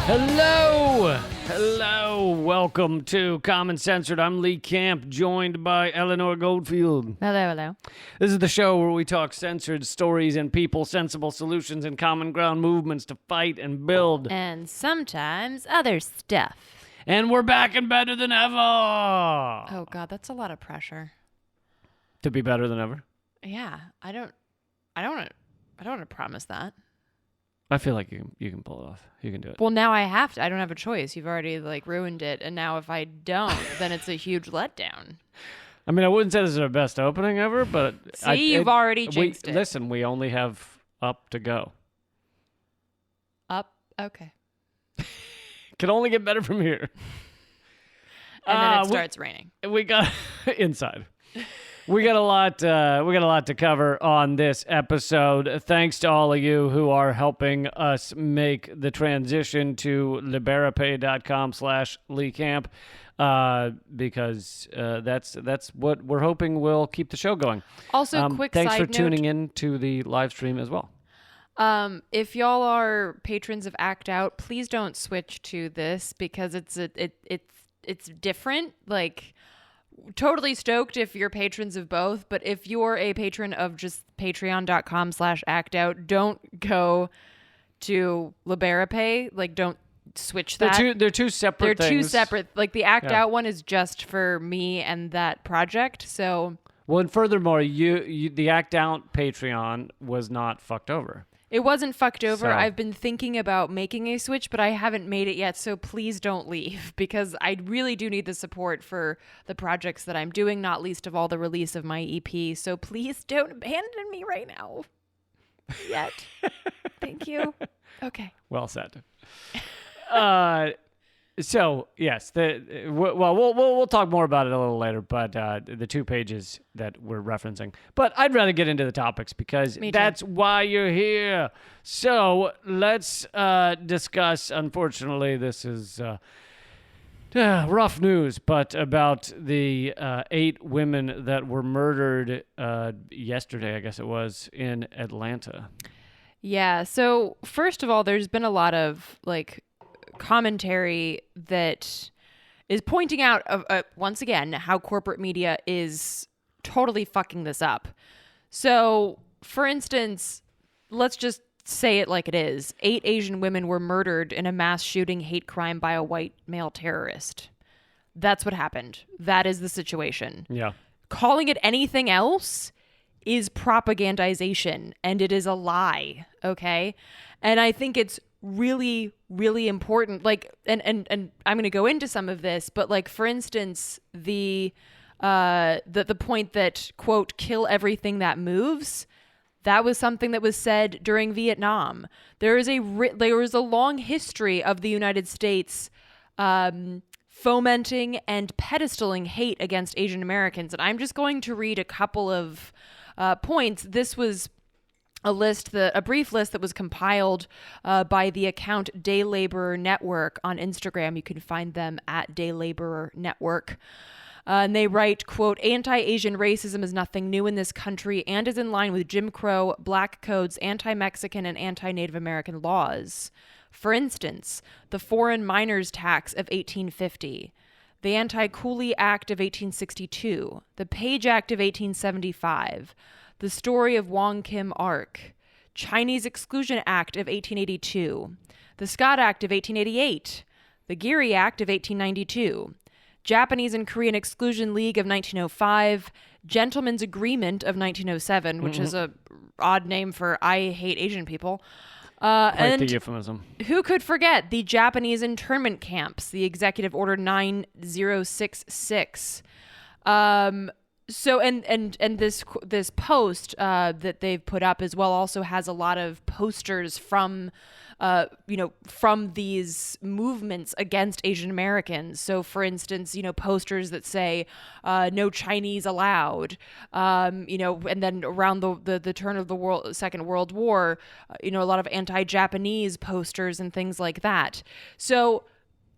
Hello, welcome to Common Censored. I'm Lee Camp, joined by Eleanor Goldfield. Hello. This is the show where we talk censored stories and people, sensible solutions, and common ground movements to fight and build. And sometimes other stuff. And we're back and better than ever. Oh God, that's a lot of pressure. To be better than ever? Yeah, I don't want to promise that. I feel like you can pull it off. You can do it. Well, now I have to. I don't have a choice. You've already ruined it, and now if I don't, then it's a huge letdown. I mean, I wouldn't say this is our best opening ever, but you've already jinxed it. Listen, we only have up to go. Up, okay. Can only get better from here. And then it starts raining. We got inside. We got a lot to cover on this episode. Thanks to all of you who are helping us make the transition to liberapay.com/LeeCamp, because that's what we're hoping will keep the show going. Also, quick thanks side for note, tuning in to the live stream as well. If y'all are patrons of Act Out, please don't switch to this because it's different. Totally stoked if you're patrons of both, but if you're a patron of just patreon.com/actout, don't go to Liberapay. Don't switch that. They're two separate things. They're two separate. The Act Out one is just for me and that project. So, well, and furthermore, the Act Out Patreon was not fucked over. It wasn't fucked over. So. I've been thinking about making a switch, but I haven't made it yet. So please don't leave because I really do need the support for the projects that I'm doing, not least of all the release of my EP. So please don't abandon me right now. Yet. Thank you. Okay. Well said. So yes, we'll talk more about it a little later. But the 2 pages that we're referencing. But I'd rather get into the topics because that's why you're here. So let's discuss. Unfortunately, this is rough news, but about the 8 women that were murdered yesterday, I guess it was, in Atlanta. Yeah. So first of all, there's been a lot of commentary that is pointing out once again how corporate media is totally fucking this up. So, for instance, let's just say it like it is. 8 Asian women were murdered in a mass shooting hate crime by a white male terrorist. That's what happened. That is the situation. Yeah. Calling it anything else is propagandization, and it is a lie, okay? And I think it's really, really important. And I'm going to go into some of this, but for instance, the point that, quote, kill everything that moves, that was something that was said during Vietnam. There is a long history of the United States fomenting and pedestaling hate against Asian Americans. And I'm just going to read a couple of points. This was a brief list that was compiled by the account Day Laborer Network on Instagram. You can find them at Day Laborer Network. And they write, quote, anti-Asian racism is nothing new in this country and is in line with Jim Crow, Black Codes, anti-Mexican, and anti-Native American laws. For instance, the Foreign Miners Tax of 1850, the Anti-Coolie Act of 1862, the Page Act of 1875, the Story of Wong Kim Ark, Chinese Exclusion Act of 1882, the Scott Act of 1888, the Geary Act of 1892, Japanese and Korean Exclusion League of 1905, Gentleman's Agreement of 1907, which is a odd name for I hate Asian people. Quite the euphemism. Who could forget the Japanese internment camps, the Executive Order 9066. So this post that they've put up as well also has a lot of posters from these movements against Asian Americans. So, for instance, posters that say "No Chinese allowed," and then around the turn of the Second World War, a lot of anti-Japanese posters and things like that. So,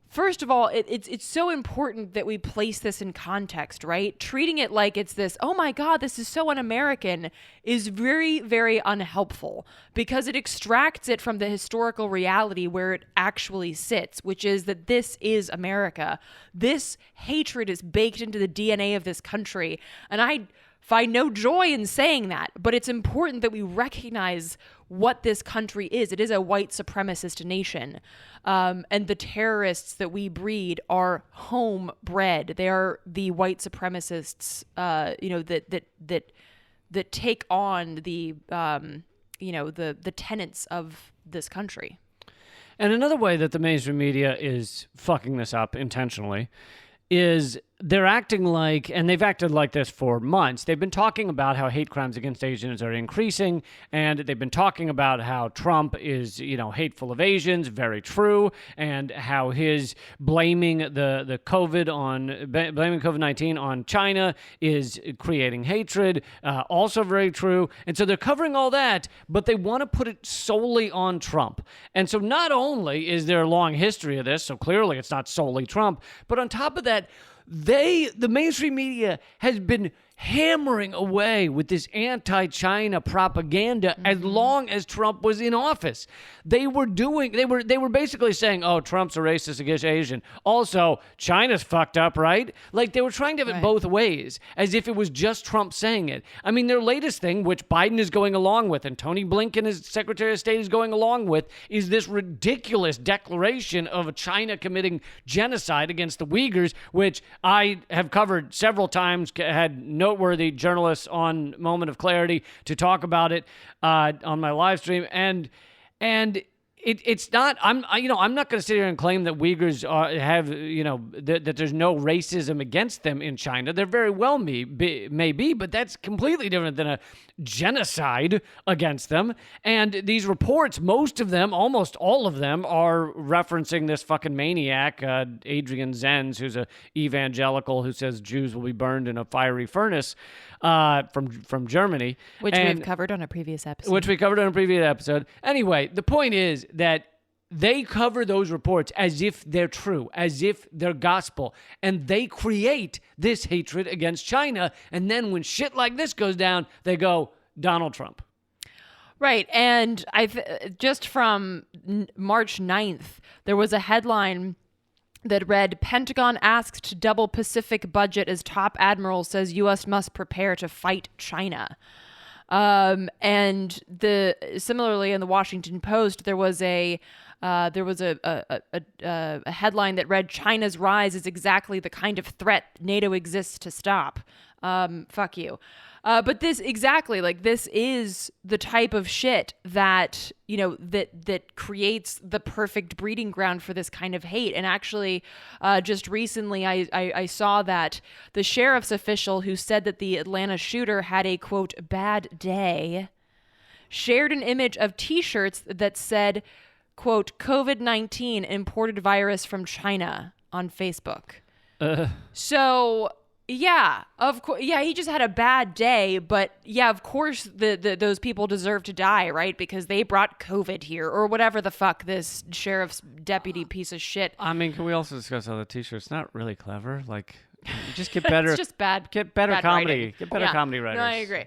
First of all, it's so important that we place this in context, right? Treating it like it's this, oh my God, this is so un-American is very, very unhelpful because it extracts it from the historical reality where it actually sits, which is that this is America. This hatred is baked into the DNA of this country. And I find no joy in saying that, but it's important that we recognize what this country is. It is a white supremacist nation. And the terrorists that we breed are homebred. They are the white supremacists, that take on the tenets of this country. And another way that the mainstream media is fucking this up intentionally is they're acting like, and they've acted like this for months, they've been talking about how hate crimes against Asians are increasing, and they've been talking about how Trump is, hateful of Asians, very true, and how his blaming the blaming COVID-19 on China is creating hatred, also very true. And so they're covering all that, but they want to put it solely on Trump. And so not only is there a long history of this, so clearly it's not solely Trump, but on top of that, the mainstream media has been hammering away with this anti-China propaganda as long as Trump was in office. They were basically saying, oh, Trump's a racist against Asian. Also, China's fucked up, right? Like they were trying to have it both ways, as if it was just Trump saying it. I mean, their latest thing, which Biden is going along with, and Tony Blinken, as Secretary of State, is going along with, is this ridiculous declaration of China committing genocide against the Uyghurs, which I have covered several times, had noteworthy journalists on Moment of Clarity to talk about it on my live stream, and it's not. I'm not going to sit here and claim that Uyghurs that there's no racism against them in China. There very well may be, but that's completely different than a genocide against them. And these reports, most of them, almost all of them, are referencing this fucking maniac, Adrian Zenz, who's a evangelical who says Jews will be burned in a fiery furnace, from Germany, which we've covered on a previous episode. Anyway, the point is that they cover those reports as if they're true, as if they're gospel, and they create this hatred against China. And then when shit like this goes down, they go, Donald Trump. Right. And just from March 9th, there was a headline that read, Pentagon asked to double Pacific budget as top admiral says U.S. must prepare to fight China. And similarly in the Washington Post, there was a headline that read, China's rise is exactly the kind of threat NATO exists to stop. Fuck you. But this is the type of shit that, that creates the perfect breeding ground for this kind of hate. And actually, just recently, I saw that the sheriff's official who said that the Atlanta shooter had a, quote, bad day, shared an image of T-shirts that said, quote, COVID-19 imported virus from China on Facebook. So... yeah, of course. Yeah, he just had a bad day, but yeah, of course, those people deserve to die, right? Because they brought COVID here, or whatever the fuck this sheriff's deputy piece of shit. I mean, can we also discuss how the T-shirt's not really clever? Like, just get better. It's just bad. Get better bad comedy. Writing. Get better comedy writers. No, I agree.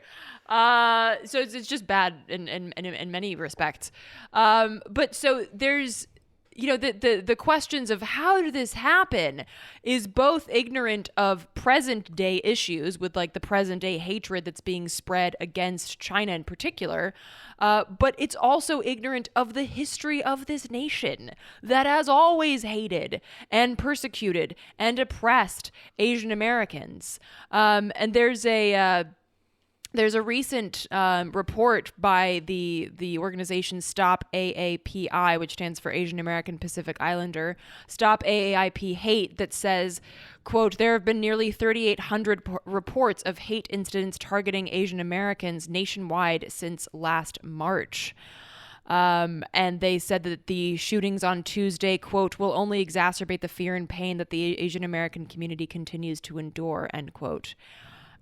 So it's just bad in many respects. But so there's. The questions of how did this happen is both ignorant of present day issues with like the present day hatred that's being spread against China in particular. But it's also ignorant of the history of this nation that has always hated and persecuted and oppressed Asian Americans. And there's a recent report by the organization Stop AAPI, which stands for Asian American Pacific Islander, Stop AAIP Hate, that says, quote, there have been nearly 3,800 reports of hate incidents targeting Asian Americans nationwide since last March. And they said that the shootings on Tuesday, quote, will only exacerbate the fear and pain that the Asian American community continues to endure, end quote.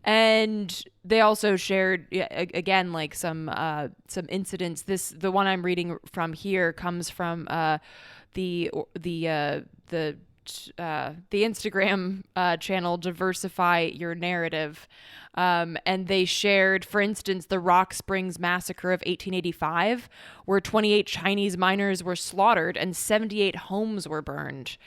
And they also shared again like some incidents. The one I'm reading from here comes from the the Instagram channel Diversify Your Narrative. And they shared, for instance, the Rock Springs Massacre of 1885, where 28 Chinese miners were slaughtered and 78 homes were burned.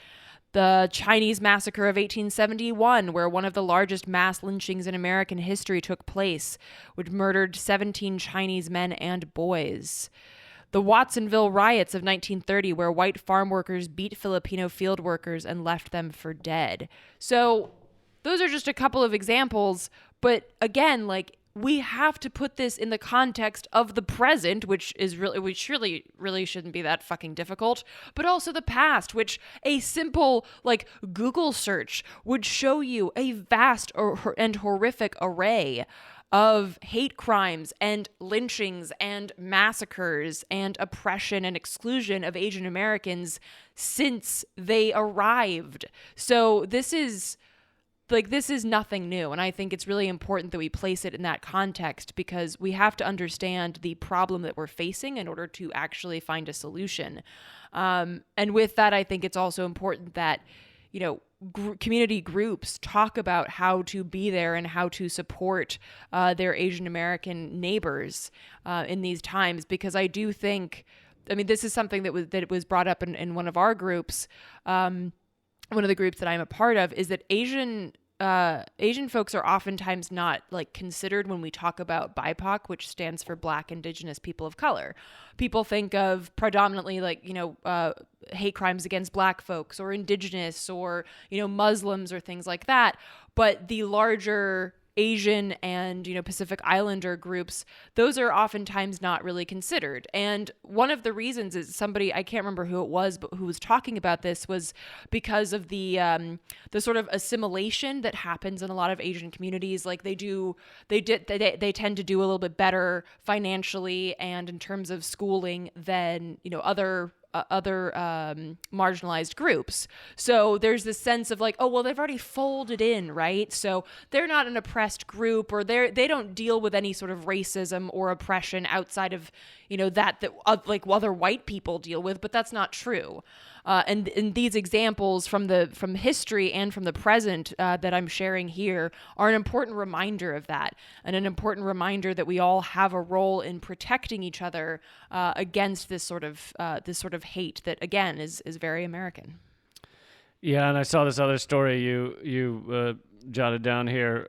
The Chinese Massacre of 1871, where one of the largest mass lynchings in American history took place, which murdered 17 Chinese men and boys. The Watsonville riots of 1930, where white farm workers beat Filipino field workers and left them for dead. So those are just a couple of examples. But again, like, we have to put this in the context of the present, which really shouldn't be that fucking difficult, but also the past, which a simple, like, Google search would show you a vast and horrific array of hate crimes and lynchings and massacres and oppression and exclusion of Asian Americans since they arrived. So this is nothing new. And I think it's really important that we place it in that context, because we have to understand the problem that we're facing in order to actually find a solution. And with that, I think it's also important that, community groups talk about how to be there and how to support their Asian American neighbors in these times, because I do think, this is something that was brought up in one of our groups. One of the groups that I'm a part of is that Asian folks are oftentimes not, like, considered when we talk about BIPOC, which stands for Black, Indigenous, People of Color. People think of predominantly, like, hate crimes against Black folks or Indigenous or, Muslims or things like that. But the larger Asian and, Pacific Islander groups, those are oftentimes not really considered. And one of the reasons is somebody, I can't remember who it was, but who was talking about this, was because of the sort of assimilation that happens in a lot of Asian communities. Like, they tend to do a little bit better financially and in terms of schooling than, other marginalized groups. So there's this sense of, like, oh, well, they've already folded in, right? So they're not an oppressed group, or they don't deal with any sort of racism or oppression outside of, that like other white people deal with, but that's not true. And these examples from history and from the present that I'm sharing here are an important reminder of that, and an important reminder that we all have a role in protecting each other against this sort of hate that, again, is very American. Yeah, and I saw this other story you jotted down here.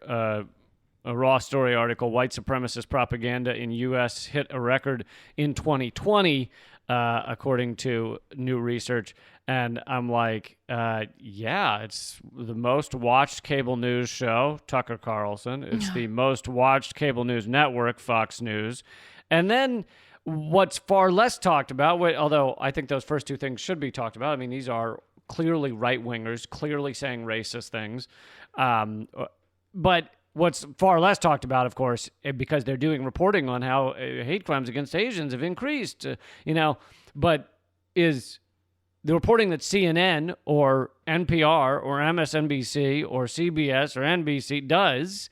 A Raw Story article: white supremacist propaganda in U.S. hit a record in 2020. According to new research. And I'm like, it's the most watched cable news show, Tucker Carlson. It's the most watched cable news network, Fox News. And then what's far less talked about, although I think those first two things should be talked about. These are clearly right-wingers, clearly saying racist things. But what's far less talked about, of course, because they're doing reporting on how hate crimes against Asians have increased, but is the reporting that CNN or NPR or MSNBC or CBS or NBC does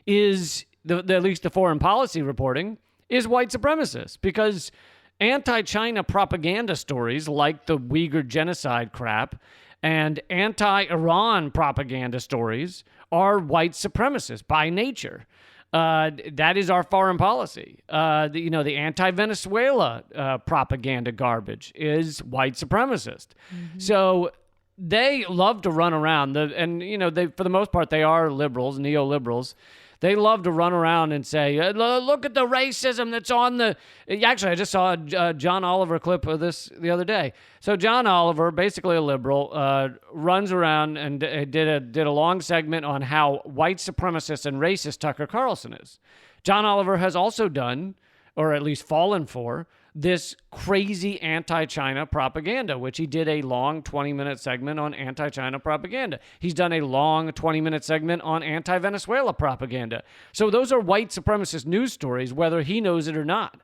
is, at least the foreign policy reporting, is white supremacist, because anti-China propaganda stories like the Uyghur genocide crap and anti-Iran propaganda stories are white supremacists by nature. That is our foreign policy. The anti-Venezuela propaganda garbage is white supremacist. Mm-hmm. So they love to run around, for the most part, they are liberals, neoliberals. They love to run around and say, look at the racism that's on the... Actually, I just saw a John Oliver clip of this the other day. So John Oliver, basically a liberal, runs around and did a long segment on how white supremacist and racist Tucker Carlson is. John Oliver has also done, or at least fallen for, this crazy anti-China propaganda, which he did a long 20-minute segment on anti-China propaganda. He's done a long 20-minute segment on anti-Venezuela propaganda. So those are white supremacist news stories, whether he knows it or not,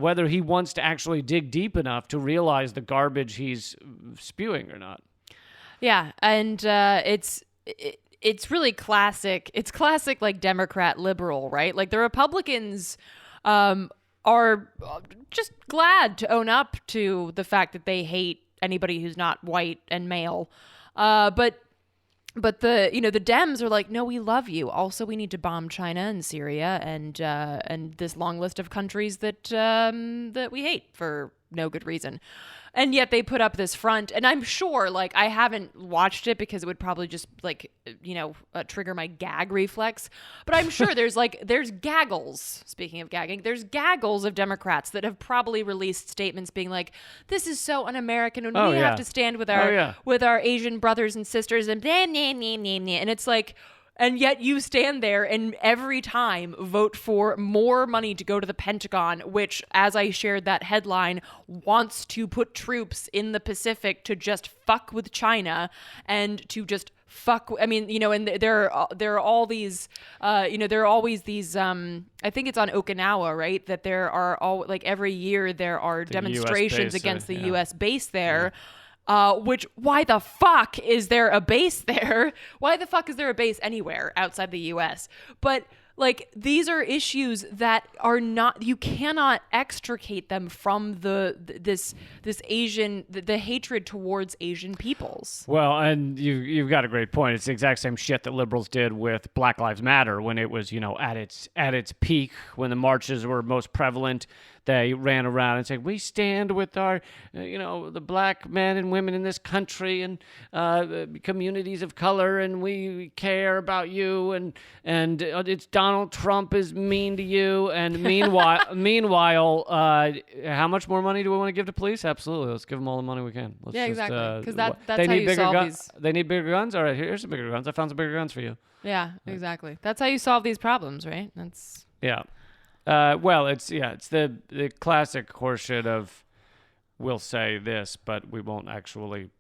whether he wants to actually dig deep enough to realize the garbage he's spewing or not. Yeah, and it's really classic. It's classic, like, Democrat liberal, right? Like, the Republicans are just glad to own up to the fact that they hate anybody who's not white and male. But the the Dems are like, no, we love you. Also, we need to bomb China and Syria and this long list of countries that that we hate for no good reason. And yet they put up this front, and I'm sure, like, I haven't watched it because it would probably just, like, trigger my gag reflex. But I'm sure there's gaggles, speaking of gagging, there's gaggles of Democrats that have probably released statements being like, this is so un-American, and we have to stand with our Asian brothers and sisters, and blah, blah, blah, blah, blah. And it's like, and yet you stand there and every time vote for more money to go to the Pentagon, which, as I shared that headline, wants to put troops in the Pacific to just fuck with China and to just fuck. I mean, and there are all these, there are always these, I think it's on Okinawa, right? That there are all, like, every year there are demonstrations against the U.S. base there. Yeah. Which, why the fuck is there a base there? Why the fuck is there a base anywhere outside the U.S.? But, like, these are issues that are not, you cannot extricate them from this Asian, the hatred towards Asian peoples. Well, and you've got a great point. It's the exact same shit that liberals did with Black Lives Matter when it was, at its peak, when the marches were most prevalent. They ran around and said, we stand with our, the black men and women in this country and communities of color, and we care about you, and it's Donald Trump is mean to you. And meanwhile, how much more money do we want to give to police? Absolutely. Let's give them all the money we can. Exactly. Because that's how you solve these. They need bigger guns? All right, here's some bigger guns. I found some bigger guns for you. Yeah, exactly. That's how you solve these problems, right? Yeah. Well, it's the classic horseshit of, we'll say this, but we won't actually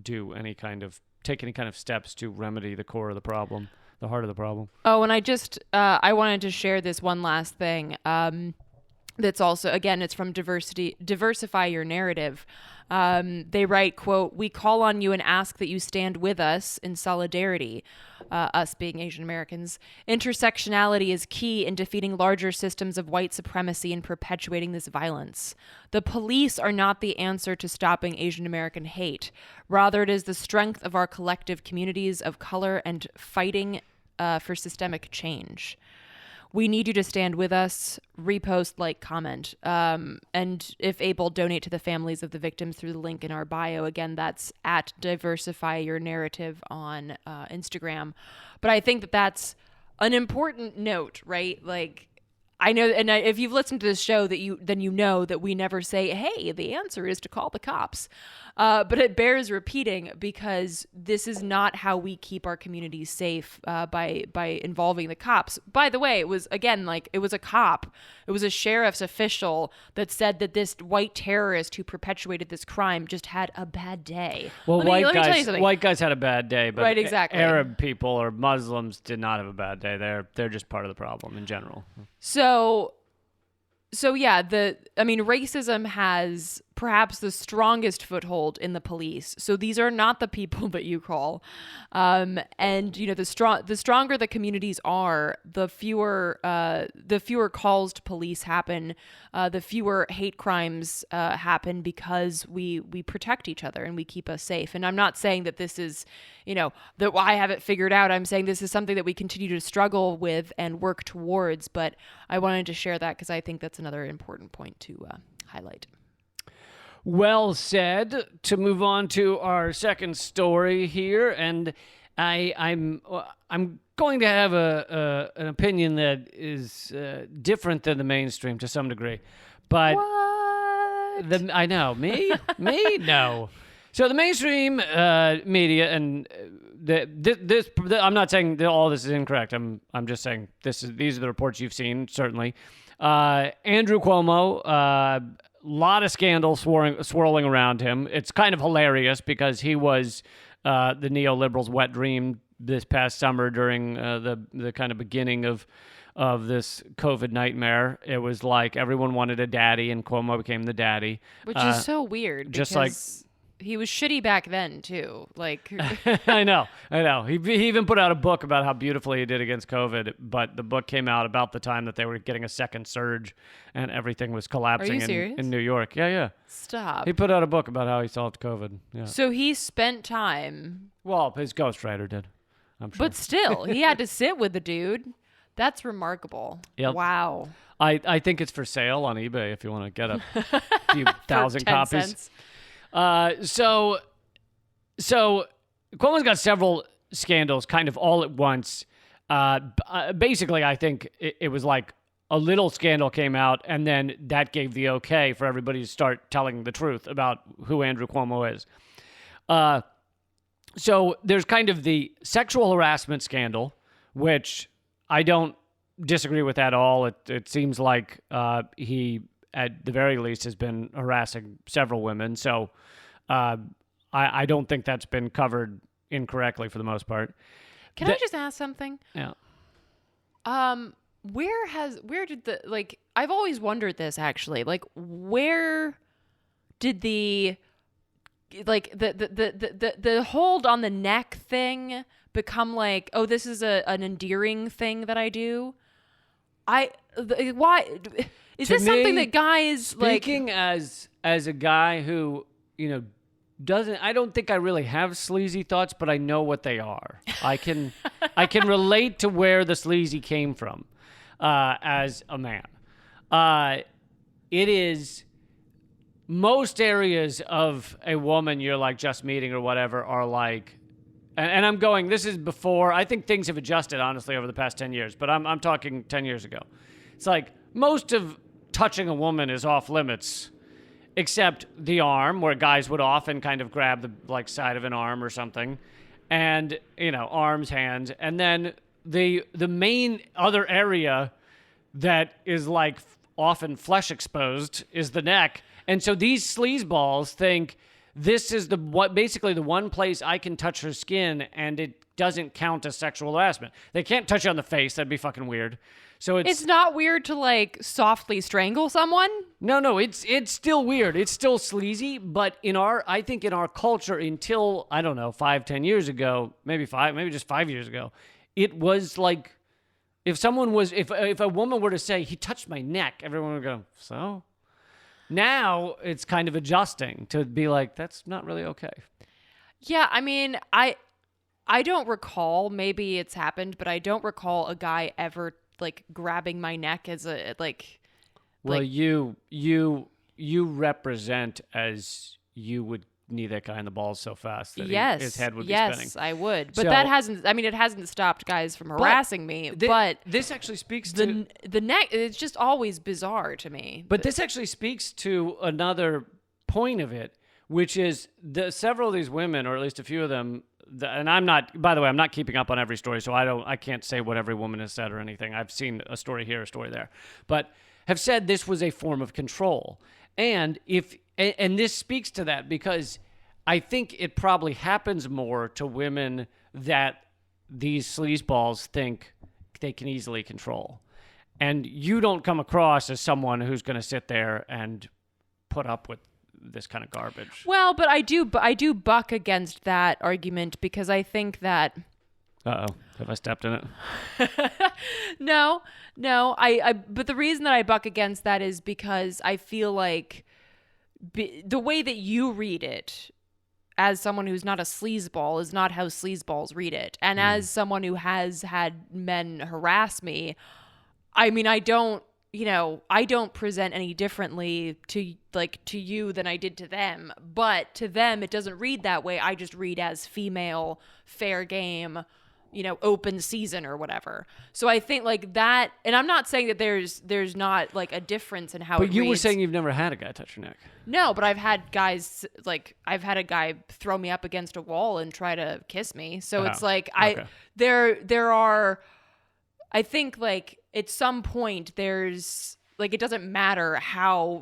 take any kind of steps to remedy the core of the problem, the heart of the problem. Oh, and I wanted to share this one last thing. That's also, again, it's from Diversify Your Narrative. They write, quote, we call on you and ask that you stand with us in solidarity, us being Asian Americans. Intersectionality is key in defeating larger systems of white supremacy and perpetuating this violence. The police are not the answer to stopping Asian American hate. Rather, it is the strength of our collective communities of color and fighting for systemic change. We need you to stand with us, repost, like, comment, and if able, donate to the families of the victims through the link in our bio. Again, that's at Diversify Your Narrative on Instagram. But I think that that's an important note, right? Like, I know, and if you've listened to this show, then you know that we never say, hey, the answer is to call the cops. But it bears repeating because this is not how we keep our communities safe by involving the cops. By the way, it was, again, like, it was a cop. It was a sheriff's official that said that this white terrorist who perpetuated this crime just had a bad day. Well, white guys had a bad day, but right, exactly. Arab people or Muslims did not have a bad day. They're just part of the problem in general. So yeah, racism has perhaps the strongest foothold in the police. So these are not the people that you call. And the stronger the communities are, the fewer calls to police happen, the fewer hate crimes happen because we protect each other and we keep us safe. And I'm not saying that this is, that I have it figured out. I'm saying this is something that we continue to struggle with and work towards. But I wanted to share that because I think that's another important point to highlight. Well said. To move on to our second story here, and I'm going to have an opinion that is different than the mainstream to some degree, but what? I know me no. So the mainstream media and this I'm not saying that all this is incorrect. I'm just saying these are the reports you've seen certainly. Andrew Cuomo. Lot of scandal swirling around him. It's kind of hilarious because he was the neoliberals' wet dream this past summer during the kind of beginning of this COVID nightmare. It was like everyone wanted a daddy, and Cuomo became the daddy. Which is so weird. Just like he was shitty back then too. Like I know. He even put out a book about how beautifully he did against COVID, but the book came out about the time that they were getting a second surge and everything was collapsing in New York. Yeah. Stop. He put out a book about how he solved COVID. Yeah. So he spent time. Well, his ghostwriter did, I'm sure. But still, he had to sit with the dude. That's remarkable. Yep. Wow. I think it's for sale on eBay if you want to get a few thousand 10 copies. cents. So Cuomo's got several scandals kind of all at once. Basically, I think it was like a little scandal came out, and then that gave the okay for everybody to start telling the truth about who Andrew Cuomo is. So there's kind of the sexual harassment scandal, which I don't disagree with at all. It seems like he, at the very least, has been harassing several women. So I don't think that's been covered incorrectly for the most part. Can I just ask something? Yeah. Where did the, like, I've always wondered this actually, like, where did the, like, the hold on the neck thing become like, oh, this is an endearing thing that I do? Why is this something that guys speaking as a guy who, I don't think I really have sleazy thoughts, but I know what they are. I can relate to where the sleazy came from as a man. It is most areas of a woman you're like just meeting or whatever are like, and I'm going, this is before, I think things have adjusted, honestly, over the past 10 years, but I'm talking 10 years ago. It's like most of touching a woman is off limits, except the arm, where guys would often kind of grab the like side of an arm or something, and, arms, hands, and then the main other area that is like often flesh exposed is the neck. And so these sleazeballs think this is basically the one place I can touch her skin and it doesn't count as sexual harassment. They can't touch you on the face. That'd be fucking weird. So it's not weird to like softly strangle someone. No, it's still weird. It's still sleazy, but I think in our culture until, I don't know, 5-10 years ago, maybe just 5 years ago, it was like if a woman were to say he touched my neck, everyone would go, so? Now it's kind of adjusting to be like, that's not really okay. Yeah, I mean, I don't recall, maybe it's happened, but I don't recall a guy ever like grabbing my neck as a like. Well, you represent as you would knee that guy in the balls so fast that his head would be spinning. Yes, I would. But that hasn't, it hasn't stopped guys from harassing me. But this actually speaks to the neck. It's just always bizarre to me. But this actually speaks to another point of it, which is several of these women, or at least a few of them, and I'm not keeping up on every story, so I can't say what every woman has said or anything. I've seen a story here, a story there, but have said this was a form of control. And this speaks to that because I think it probably happens more to women that these sleazeballs think they can easily control. And you don't come across as someone who's going to sit there and put up with this kind of garbage. Well, but I do buck against that argument because I think that... Uh-oh. Have I stepped in it? No. But the reason that I buck against that is because I feel like the way that you read it as someone who's not a sleazeball is not how sleazeballs read it. And as someone who has had men harass me, I mean, I don't present any differently to you than I did to them. But to them, it doesn't read that way. I just read as female, fair game, open season or whatever. So I think like that, and I'm not saying that there's not like a difference in how it reads. But you were saying you've never had a guy touch your neck. No, but I've had guys, like, I've had a guy throw me up against a wall and try to kiss me. So it's like, okay. There are, I think like at some point there's like, it doesn't matter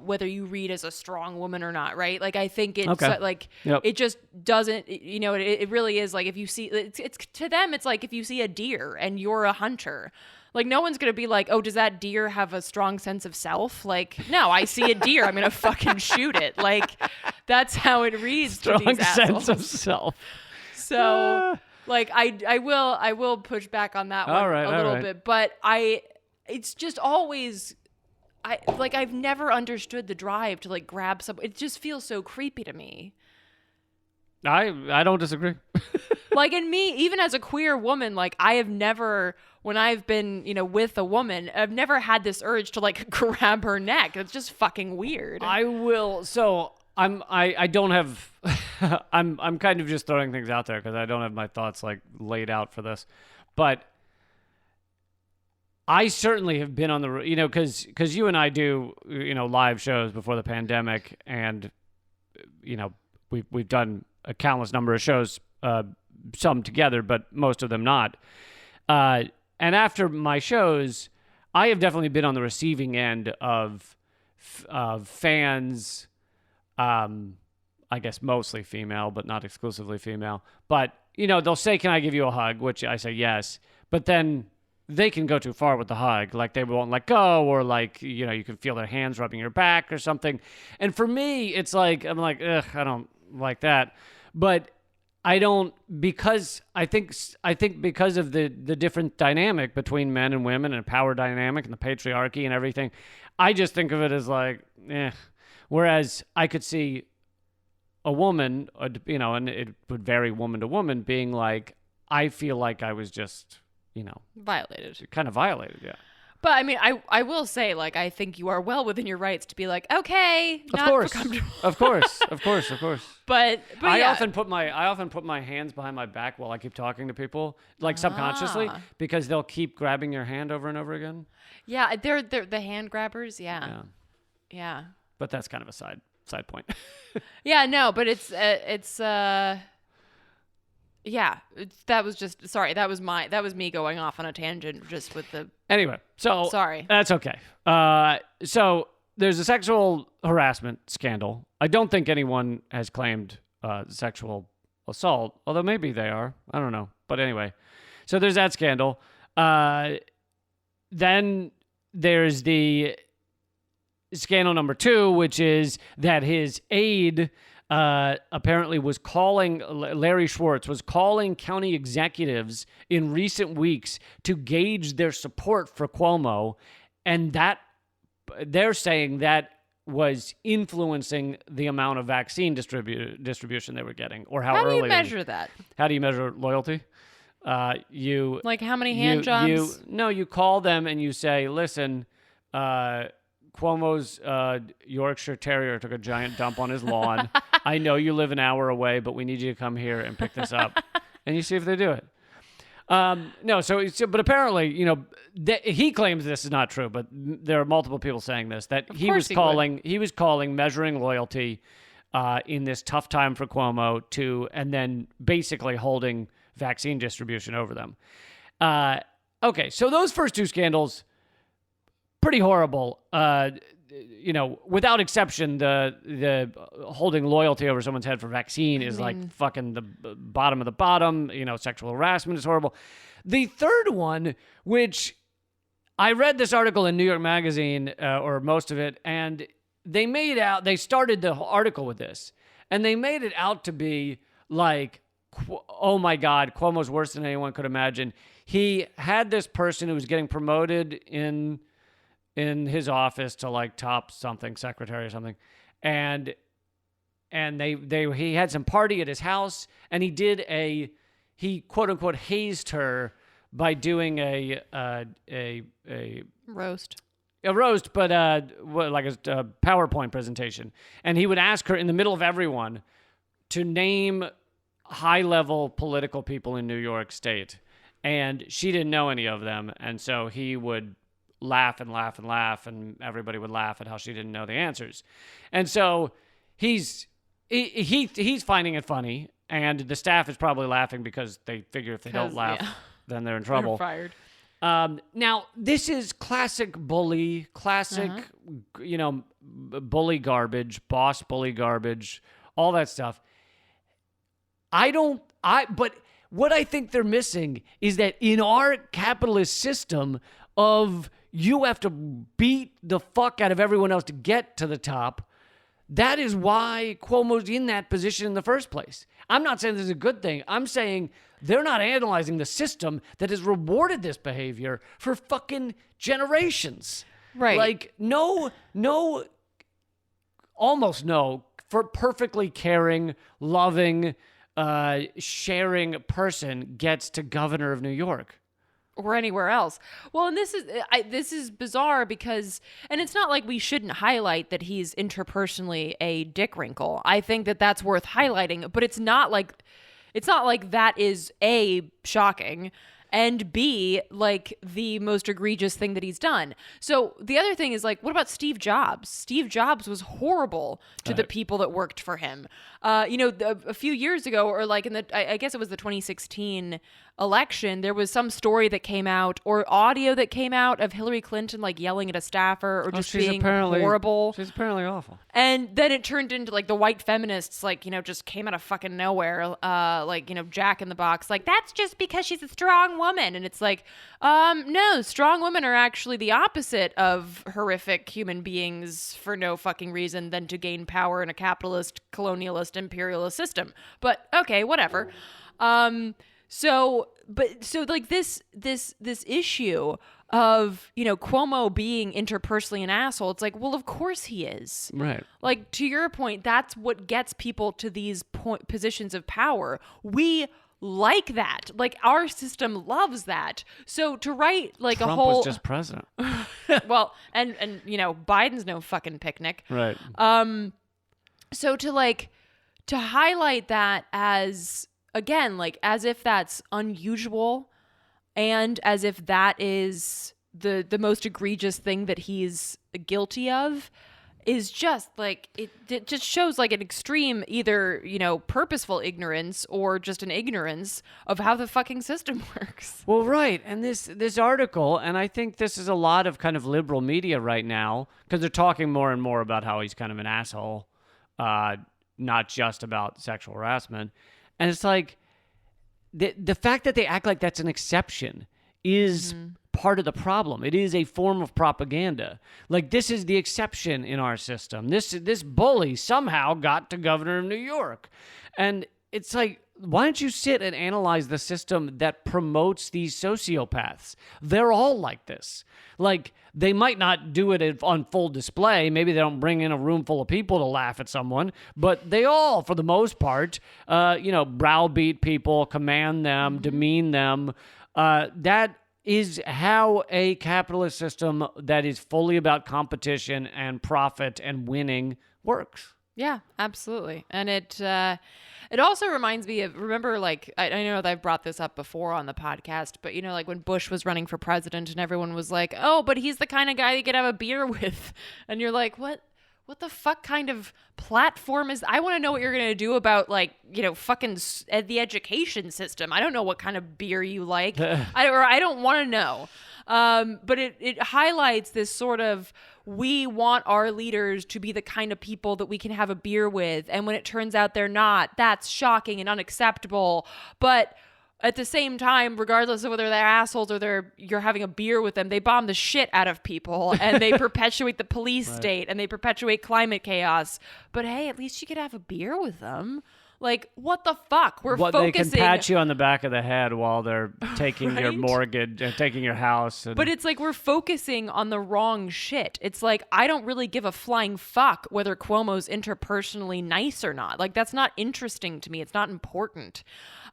whether you read as a strong woman or not, right? Like, I think it's like, it just doesn't, it really is like, if you see, it's to them, it's like if you see a deer and you're a hunter, like, no one's going to be like, oh, does that deer have a strong sense of self? Like, no, I see a deer, I'm going to fucking shoot it. Like, that's how it reads to these assholes. Sense of self. So, like, I will push back on that one a little bit, but it's just always, I've never understood the drive to, like, grab some. It just feels so creepy to me. I don't disagree. Like, in me, even as a queer woman, like, I have never, when I've been, with a woman, I've never had this urge to, like, grab her neck. It's just fucking weird. I will. So I don't have. I'm kind of just throwing things out there because I don't have my thoughts, like, laid out for this, but I certainly have been on the, because you and I do, live shows before the pandemic, and, we've done a countless number of shows, some together, but most of them not. And after my shows, I have definitely been on the receiving end of fans, I guess mostly female, but not exclusively female. But, they'll say, "Can I give you a hug?" Which I say yes. But then they can go too far with the hug. Like, they won't let go, or, like, you can feel their hands rubbing your back or something. And for me, it's like, I'm like, ugh, I don't like that. But I don't, because I think because of the different dynamic between men and women, and power dynamic and the patriarchy and everything, I just think of it as like, eh. Whereas I could see a woman, and it would vary woman to woman, being like, I feel like I was just, violated. Kind of violated, yeah. But I mean, I will say, like, I think you are well within your rights to be like, okay, of course, of course. But I often put my hands behind my back while I keep talking to people, like, subconsciously, because they'll keep grabbing your hand over and over again. Yeah, they're the hand grabbers. Yeah. But that's kind of a side point. Yeah, no, but it's yeah, that was me going off on a tangent just with the. Anyway, so sorry. That's okay. So there's a sexual harassment scandal. I don't think anyone has claimed sexual assault, although maybe they are. I don't know. But anyway, so there's that scandal. Then there's the scandal number 2, which is that his aide apparently was calling, Larry Schwartz was calling county executives in recent weeks to gauge their support for Cuomo, and that they're saying that was influencing the amount of vaccine distribution they were getting, or how early. How do you measure that? How do you measure loyalty? You like how many hand jobs? You call them and you say, listen, Cuomo's Yorkshire Terrier took a giant dump on his lawn. I know you live an hour away, but we need you to come here and pick this up. And you see if they do it. But apparently, he claims this is not true, but there are multiple people saying this, that he was calling measuring loyalty in this tough time for Cuomo and then basically holding vaccine distribution over them. Okay, so those first 2 scandals, pretty horrible. Without exception, the holding loyalty over someone's head for vaccine is like fucking the bottom of the bottom. Sexual harassment is horrible. The third one, which I read this article in New York Magazine, or most of it, and they started the article with this, and they made it out to be like, oh my God, Cuomo's worse than anyone could imagine. He had this person who was getting promoted in his office to like top something, secretary or something, and he had some party at his house, and he quote unquote hazed her by doing a roast, but like a PowerPoint presentation, and he would ask her in the middle of everyone to name high-level political people in New York State, and she didn't know any of them, and so he would laugh and laugh and laugh, and everybody would laugh at how she didn't know the answers. And so he's finding it funny, and the staff is probably laughing because they figure if they don't laugh, then they're in trouble. They're fired. Now, this is classic bully, bully garbage, boss bully garbage, all that stuff. But what I think they're missing is that in our capitalist system of you have to beat the fuck out of everyone else to get to the top, that is why Cuomo's in that position in the first place. I'm not saying this is a good thing. I'm saying they're not analyzing the system that has rewarded this behavior for fucking generations. Right. Like, almost no, for perfectly caring, loving, sharing person gets to governor of New York. Or anywhere else. Well, and this is bizarre because, and it's not like we shouldn't highlight that he's interpersonally a dick wrinkle. I think that that's worth highlighting, but it's not like that is A, shocking, and B, like the most egregious thing that he's done. So the other thing is, like, what about Steve Jobs? Steve Jobs was horrible to the people that worked for him. A few years ago, or like I guess it was the 2016 election, there was some story that came out or audio that came out of Hillary Clinton like yelling at a staffer or just being horrible. She's apparently awful. And then it turned into like the white feminists, like, just came out of fucking nowhere, Jack in the Box, like, that's just because she's a strong woman. And it's like, no, strong women are actually the opposite of horrific human beings for no fucking reason than to gain power in a capitalist, colonialist, imperialist system. But okay, whatever. So like this issue of, Cuomo being interpersonally an asshole, it's like, well, of course he is. Right. Like, to your point, that's what gets people to these positions of power. We like that. Like, our system loves that. So to write like Trump a whole was just president. well, and Biden's no fucking picnic. Right. So to highlight that as, again, like, as if that's unusual and as if that is the most egregious thing that he's guilty of is just like, it just shows like an extreme either, purposeful ignorance or just an ignorance of how the fucking system works. Well, right. And this article, and I think this is a lot of kind of liberal media right now, because they're talking more and more about how he's kind of an asshole, not just about sexual harassment. And it's like, the fact that they act like that's an exception is part of the problem. It is a form of propaganda. Like, this is the exception in our system. This bully somehow got to governor of New York. And it's like, why don't you sit and analyze the system that promotes these sociopaths? They're all like this. Like, they might not do it on full display. Maybe they don't bring in a room full of people to laugh at someone, but they all, for the most part, browbeat people, command them, demean them. That is how a capitalist system that is fully about competition and profit and winning works. Yeah, absolutely. And it also reminds me of, remember, like, I know that I've brought this up before on the podcast, but, like when Bush was running for president and everyone was like, oh, but he's the kind of guy you could have a beer with. And you're like, what the fuck kind of platform is, I want to know what you're going to do about, like, fucking the education system. I don't know what kind of beer you like. I don't want to know. But it highlights this sort of, we want our leaders to be the kind of people that we can have a beer with. And when it turns out they're not, that's shocking and unacceptable. But at the same time, regardless of whether they're assholes or you're having a beer with them, they bomb the shit out of people and they perpetuate the police state and they perpetuate climate chaos. But hey, at least you could have a beer with them. Like, what the fuck? Focusing. They can pat you on the back of the head while they're taking your mortgage and taking your house. But it's like we're focusing on the wrong shit. It's like, I don't really give a flying fuck whether Cuomo's interpersonally nice or not. Like, that's not interesting to me. It's not important.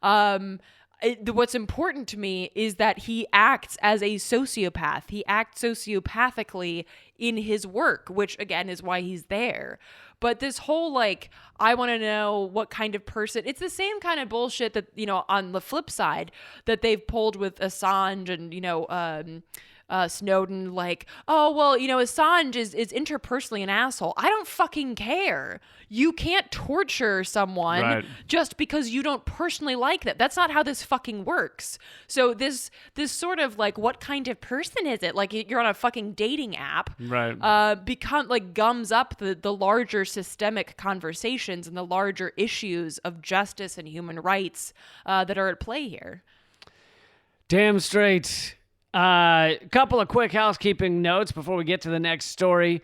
What's important to me is that he acts as a sociopath. He acts sociopathically in his work, which again is why he's there. But this whole, like, I want to know what kind of person, it's the same kind of bullshit that, on the flip side that they've pulled with Assange and, Snowden, like, oh, well, Assange is interpersonally an asshole. I don't fucking care. You can't torture someone just because you don't personally like them. That's not how this fucking works. So this sort of like, what kind of person is it? Like, you're on a fucking dating app. Gums up the larger systemic conversations and the larger issues of justice and human rights that are at play here. Damn straight. Couple of quick housekeeping notes before we get to the next story.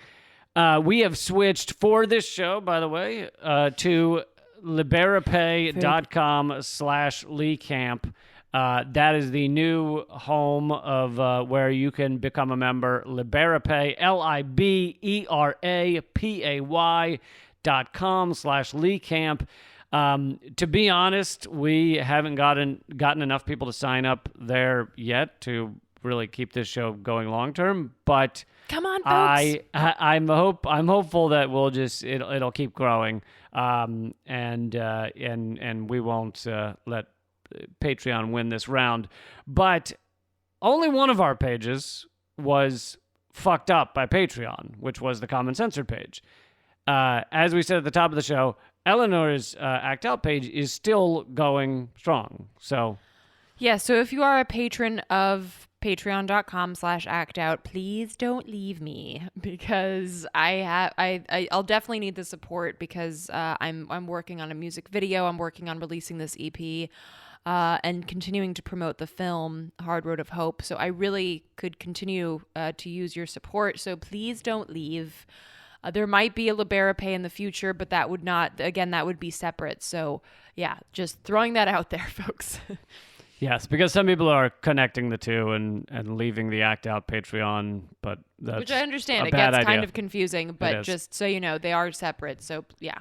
We have switched for this show, by the way, to liberapay.com/LeeCamp. That is the new home of where you can become a member. Liberapay, liberapay.com/LeeCamp. To be honest, we haven't gotten enough people to sign up there yet to really keep this show going long term, but come on, folks. I'm hopeful that it'll keep growing, and we won't let Patreon win this round. But only one of our pages was fucked up by Patreon, which was the Common Censored page. As we said at the top of the show, Eleanor's Act Out page is still going strong. So yeah, so if you are a patron of patreon.com/actout, please don't leave me, because I'll definitely need the support, because I'm working on a music video. I'm working on releasing this EP and continuing to promote the film Hard Road of Hope. So I really could continue to use your support. So please don't leave. There might be a Liberapay in the future, but that would be separate. So yeah, just throwing that out there, folks. Yes, because some people are connecting the two and leaving the Act Out Patreon, but that's which I understand. a It bad gets idea. kind of confusing, but just so you know, they are separate. So yeah.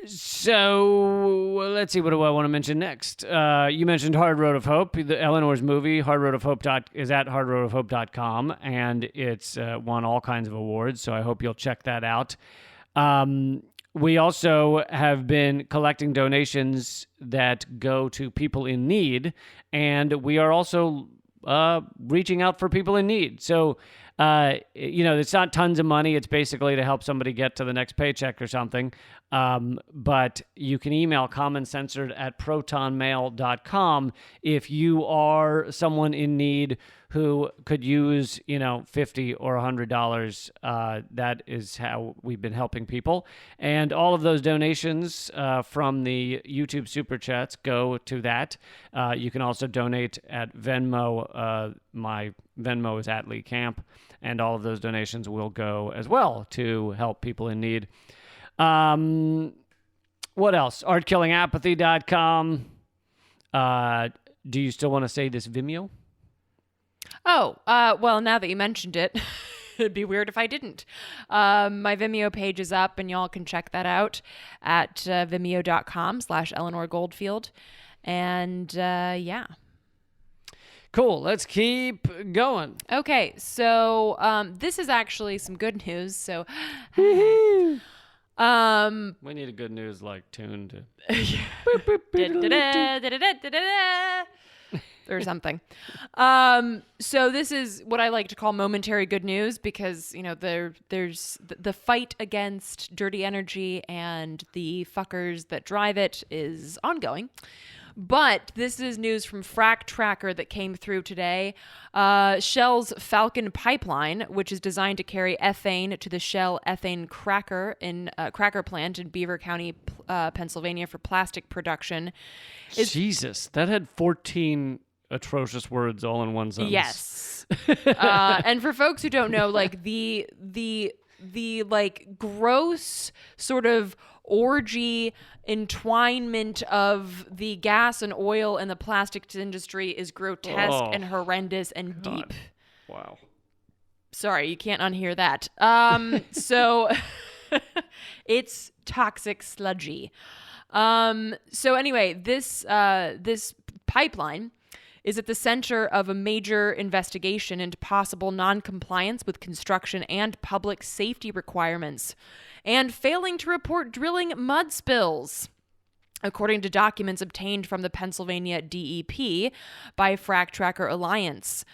So let's see. What do I want to mention next? You mentioned Hard Road of Hope. The Eleanor's movie, Hard Road of Hope is at hardroadofhope.com, and it's won all kinds of awards. So I hope you'll check that out. We also have been collecting donations that go to people in need, and we are also reaching out for people in need. So, it's not tons of money. It's basically to help somebody get to the next paycheck or something. But you can email commoncensored@protonmail.com if you are someone in need who could use, $50 or $100. That is how we've been helping people. And all of those donations from the YouTube Super Chats go to that. You can also donate at Venmo. My Venmo is at LeeCamp. And all of those donations will go as well to help people in need. What else? artkillingapathy.com. Do you still want to say this Vimeo? Oh, well, now that you mentioned it, it'd be weird if I didn't. My Vimeo page is up, and y'all can check that out at vimeo.com/Eleanor Goldfield. And yeah. Cool. Let's keep going. Okay, so this is actually some good news. So we need a good news tune to or something. So this is what I like to call momentary good news, because there's the fight against dirty energy and the fuckers that drive it is ongoing. But this is news from Frack Tracker that came through today. Shell's Falcon pipeline, which is designed to carry ethane to the Shell ethane cracker plant in Beaver County, Pennsylvania, for plastic production. Jesus, that had 14 atrocious words all in one sentence. Yes. And for folks who don't know, the gross sort of orgy entwinement of the gas and oil and the plastics industry is grotesque and horrendous and deep. Wow. Sorry, you can't unhear that. So it's toxic sludgy. So anyway, this pipeline is at the center of a major investigation into possible non-compliance with construction and public safety requirements, and failing to report drilling mud spills. according to documents obtained from the Pennsylvania DEP by Frack Tracker Alliance.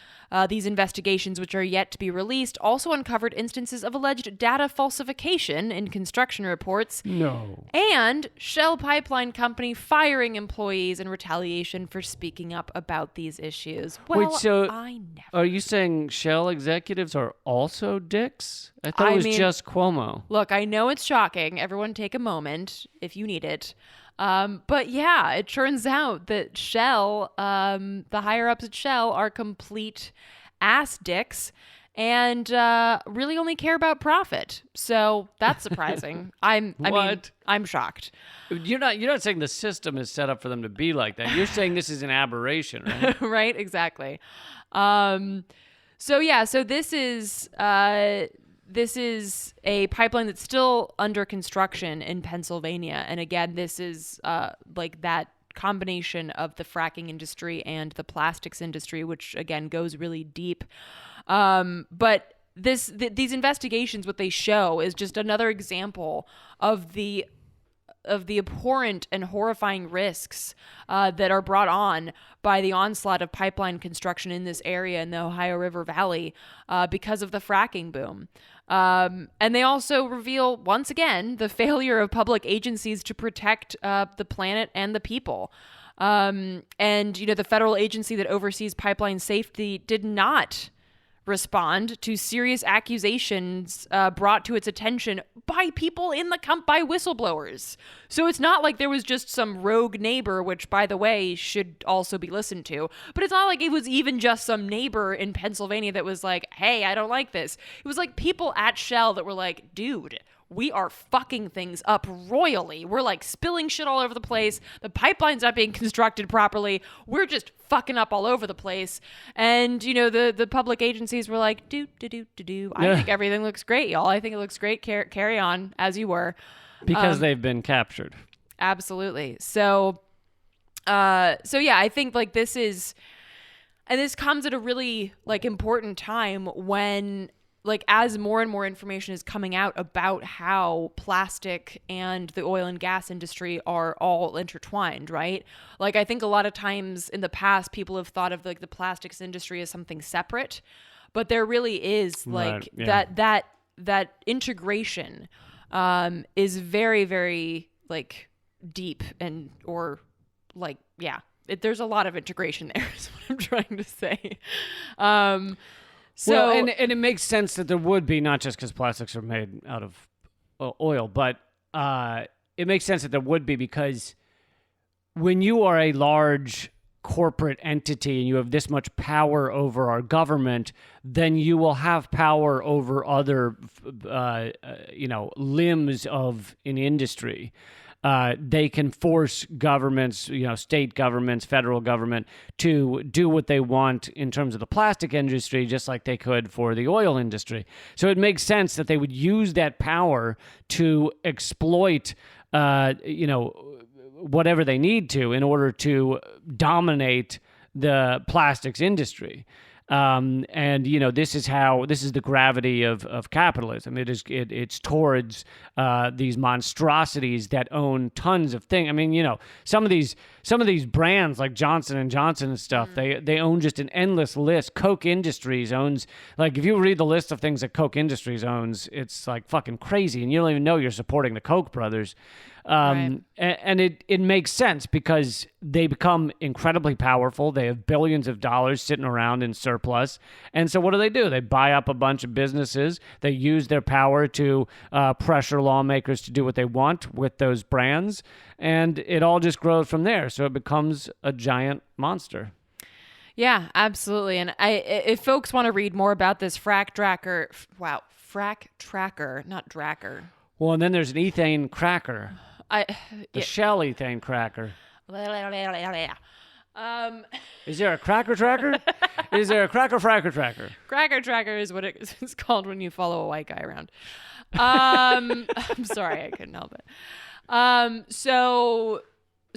These investigations, which are yet to be released, also uncovered instances of alleged data falsification in construction reports. No. And Shell Pipeline Company firing employees in retaliation for speaking up about these issues. Well, Wait, so I never. are you saying Shell executives are also dicks? I thought it was just Cuomo. Look, I know it's shocking. Everyone take a moment if you need it. But yeah, it turns out that Shell, the higher ups at Shell, are complete ass dicks and really only care about profit. So that's surprising. I mean, I'm shocked. You're not saying the system is set up for them to be like that. You're saying this is an aberration, right? Right, exactly. So this is a pipeline that's still under construction in Pennsylvania. And again, this is like that combination of the fracking industry and the plastics industry, which again goes really deep. But these investigations, what they show is just another example of the abhorrent and horrifying risks that are brought on by the onslaught of pipeline construction in this area in the Ohio River Valley because of the fracking boom. And they also reveal, once again, the failure of public agencies to protect the planet and the people. And, the federal agency that oversees pipeline safety did not respond to serious accusations brought to its attention by people in the by whistleblowers. So it's not like there was just some rogue neighbor, which, by the way, should also be listened to. But it's not like it was even just some neighbor in Pennsylvania that was like, hey, I don't like this. It was like people at Shell that were like, dude, we are fucking things up royally. We're like spilling shit all over the place. The pipeline's not being constructed properly. We're just fucking up all over the place. And, the public agencies were like, do. I think everything looks great, y'all. I think it looks great. Carry on as you were. Because they've been captured. Absolutely. So yeah, I think like this comes at a really like important time when, like, as more and more information is coming out about how plastic and the oil and gas industry are all intertwined, right? Like, I think a lot of times in the past, people have thought of like the plastics industry as something separate, but there really is like that integration is very, very like deep there's a lot of integration there is what I'm trying to say. So, and it makes sense that there would be, not just because plastics are made out of oil, but it makes sense that there would be, because when you are a large corporate entity and you have this much power over our government, then you will have power over other, limbs of an industry. They can force governments, state governments, federal government, to do what they want in terms of the plastic industry, just like they could for the oil industry. So it makes sense that they would use that power to exploit, whatever they need to in order to dominate the plastics industry. This is the gravity of capitalism. It's towards these monstrosities that own tons of things. I mean, some of these brands like Johnson & Johnson and stuff, they own just an endless list. Coke Industries owns, like, if you read the list of things that Coke Industries owns, it's like fucking crazy, and you don't even know you're supporting the Koch brothers. Right. And it makes sense because they become incredibly powerful. They have billions of dollars sitting around in surplus. And so what do? They buy up a bunch of businesses. They use their power to pressure lawmakers to do what they want with those brands. And it all just grows from there. So it becomes a giant monster. Yeah, absolutely. And if folks want to read more about this Frack Tracker, not Dracker. Well, and then there's an ethane cracker. The Shell ethane cracker. Is there a cracker tracker? Is there a cracker fracker tracker? Cracker tracker is what it's called when you follow a white guy around. I'm sorry, I couldn't help it. So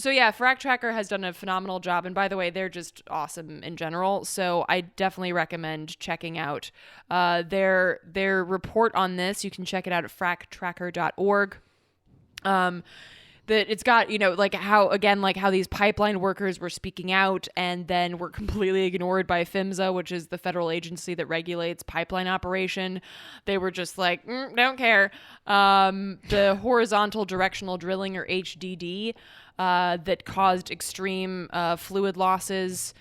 yeah, Frack Tracker has done a phenomenal job. And by the way, they're just awesome in general. So I definitely recommend checking out their report on this. You can check it out at fracktracker.org. that it's got, like how these pipeline workers were speaking out and then were completely ignored by PHMSA, which is the federal agency that regulates pipeline operation. They were just like, don't care. The horizontal directional drilling, or HDD, that caused extreme fluid losses,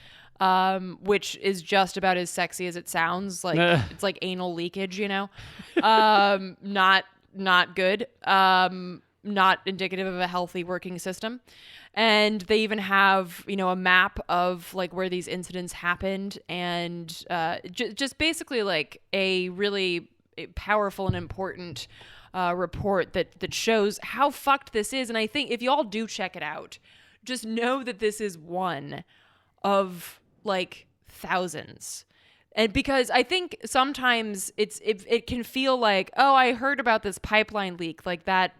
which is just about as sexy as it sounds. Like it's like anal leakage, not good. Not indicative of a healthy working system. And they even have, a map of like where these incidents happened, and just basically like a really powerful and important report that shows how fucked this is. And I think if you all do check it out, just know that this is one of like thousands. And because I think sometimes it can feel like, oh, I heard about this pipeline leak, like that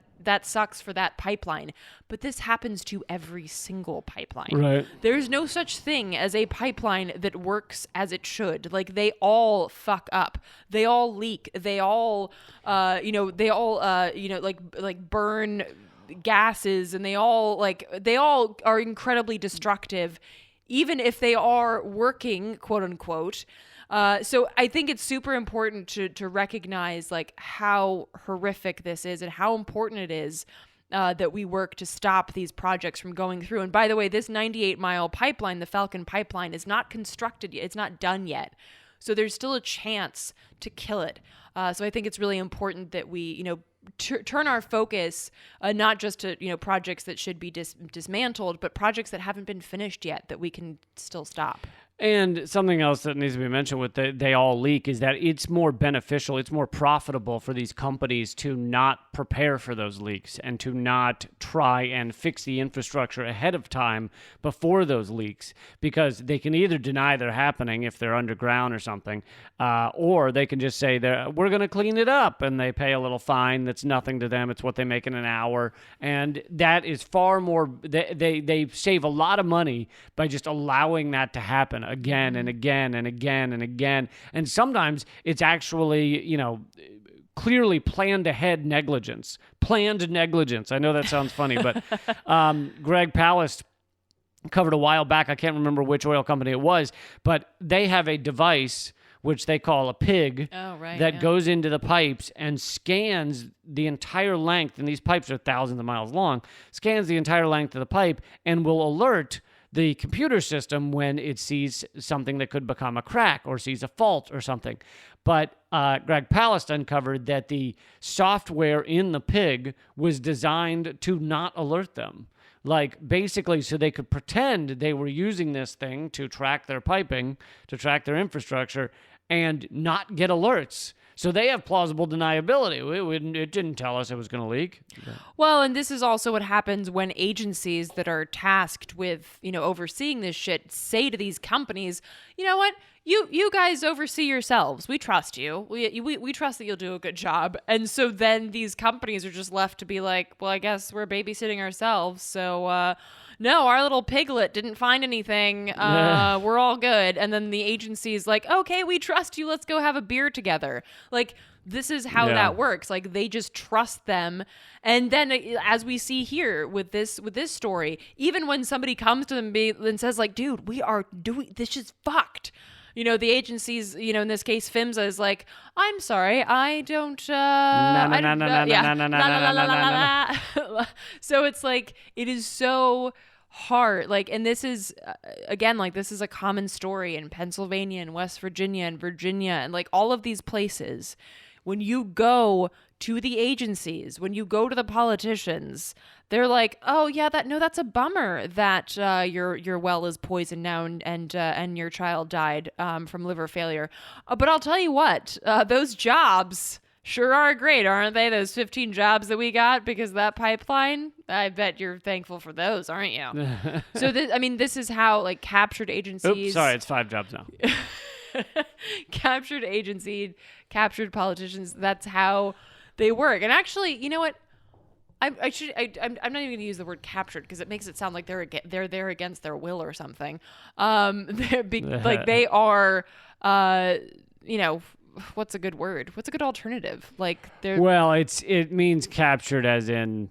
sucks for that pipeline. But this happens to every single pipeline. Right. There's no such thing as a pipeline that works as it should. Like, they all fuck up. They all leak. They all, like burn gases, and they all are incredibly destructive, even if they are working, quote unquote. So I think it's super important to recognize like how horrific this is and how important it is that we work to stop these projects from going through. And by the way, this 98-mile pipeline, the Falcon pipeline, is not constructed yet. It's not done yet. So there's still a chance to kill it. So I think it's really important that we, turn our focus not just to, projects that should be dismantled, but projects that haven't been finished yet that we can still stop. And something else that needs to be mentioned with they all leak is that it's more beneficial, it's more profitable for these companies to not prepare for those leaks and to not try and fix the infrastructure ahead of time before those leaks, because they can either deny they're happening if they're underground or something, or they can just say we're going to clean it up, and they pay a little fine that's nothing to them. It's what they make in an hour, and that is far more. They save a lot of money by just allowing that to happen again and again and again and again. And sometimes it's actually, clearly planned ahead negligence. Planned negligence. I know that sounds funny, but Greg Palast covered a while back, I can't remember which oil company it was, but they have a device which they call a pig that goes into the pipes and scans the entire length, and these pipes are thousands of miles long, scans the entire length of the pipe and will alert the computer system when it sees something that could become a crack or sees a fault or something. But Greg Palast uncovered that the software in the pig was designed to not alert them. Like, basically, so they could pretend they were using this thing to track their piping, to track their infrastructure, and not get alerts. So they have plausible deniability. It didn't tell us it was going to leak. Well, and this is also what happens when agencies that are tasked with, overseeing this shit say to these companies, you know what? You guys oversee yourselves. We trust you. We trust that you'll do a good job. And so then these companies are just left to be like, well, I guess we're babysitting ourselves. So, no, our little piglet didn't find anything. We're all good. And then the agency's like, okay, we trust you. Let's go have a beer together. Like, this is how that works. Like, they just trust them. And then, as we see here with this story, even when somebody comes to them and says like, dude, we are doing this, is fucked. The agencies, in this case, PHMSA is like, I'm sorry, I don't, So it's like, it is so hard. Like, and this is, again, like, this is a common story in Pennsylvania and West Virginia and Virginia and like all of these places. When you go to the agencies, when you go to the politicians, they're like, oh yeah, that's a bummer that your well is poisoned now and your child died from liver failure. But I'll tell you what, those jobs sure are great, aren't they? Those 15 jobs that we got because of that pipeline. I bet you're thankful for those, aren't you? So this is how like captured agencies. Oops, sorry, it's 5 jobs now. Captured agency, captured politicians. That's how they work. And actually, you know what? I'm not even going to use the word captured because it makes it sound like they're there against their will or something. Like they are, what's a good word? What's a good alternative? Like they're. Well, it means captured as in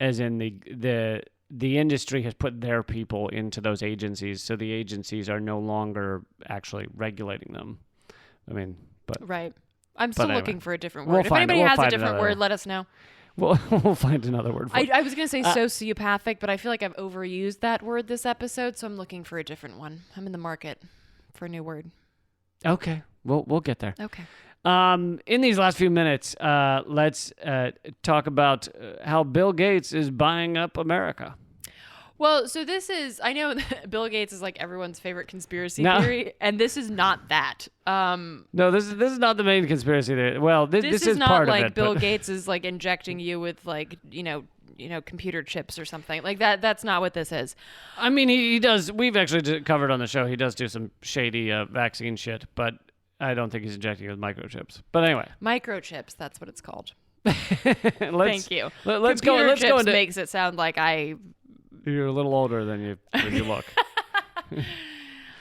as in the industry has put their people into those agencies, so the agencies are no longer actually regulating them. I mean, but right. I'm still anyway, looking for a different word. If anybody has a different word, let us know. We'll find another word for it. I was going to say sociopathic, but I feel like I've overused that word this episode, so I'm looking for a different one. I'm in the market for a new word. Okay. We'll get there. Okay. In these last few minutes, let's talk about how Bill Gates is buying up America. Well, so this is, I know that Bill Gates is like everyone's favorite conspiracy theory, and this is not that. No, this is not the main conspiracy theory. Well, this is not part like of it. Bill Gates is like injecting you with like, computer chips or something like that. That's not what this is. I mean, he does. We've actually covered on the show. He does do some shady vaccine shit, but I don't think he's injecting you with microchips. But anyway, microchips. That's what it's called. Thank you. Let's go into. Makes it sound like you're a little older than you look.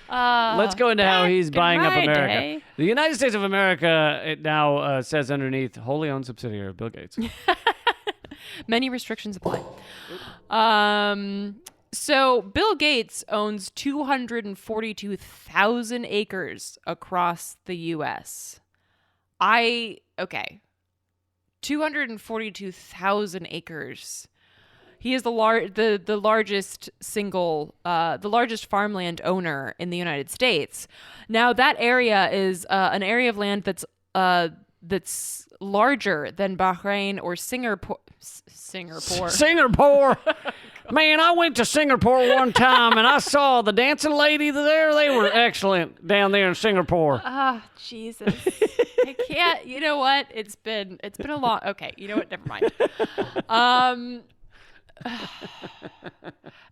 Let's go into how he's buying up America. Day. The United States of America, it now says underneath, wholly owned subsidiary of Bill Gates. Many restrictions apply. So Bill Gates owns 242,000 acres across the U.S. 242,000 acres. He is the largest the largest farmland owner in the United States. Now that area is an area of land that's larger than Bahrain or Singapore. Singapore. Man, I went to Singapore one time and I saw the dancing lady there. They were excellent down there in Singapore. Jesus. I can't. You know what? It's been a long. Okay. You know what? Never mind.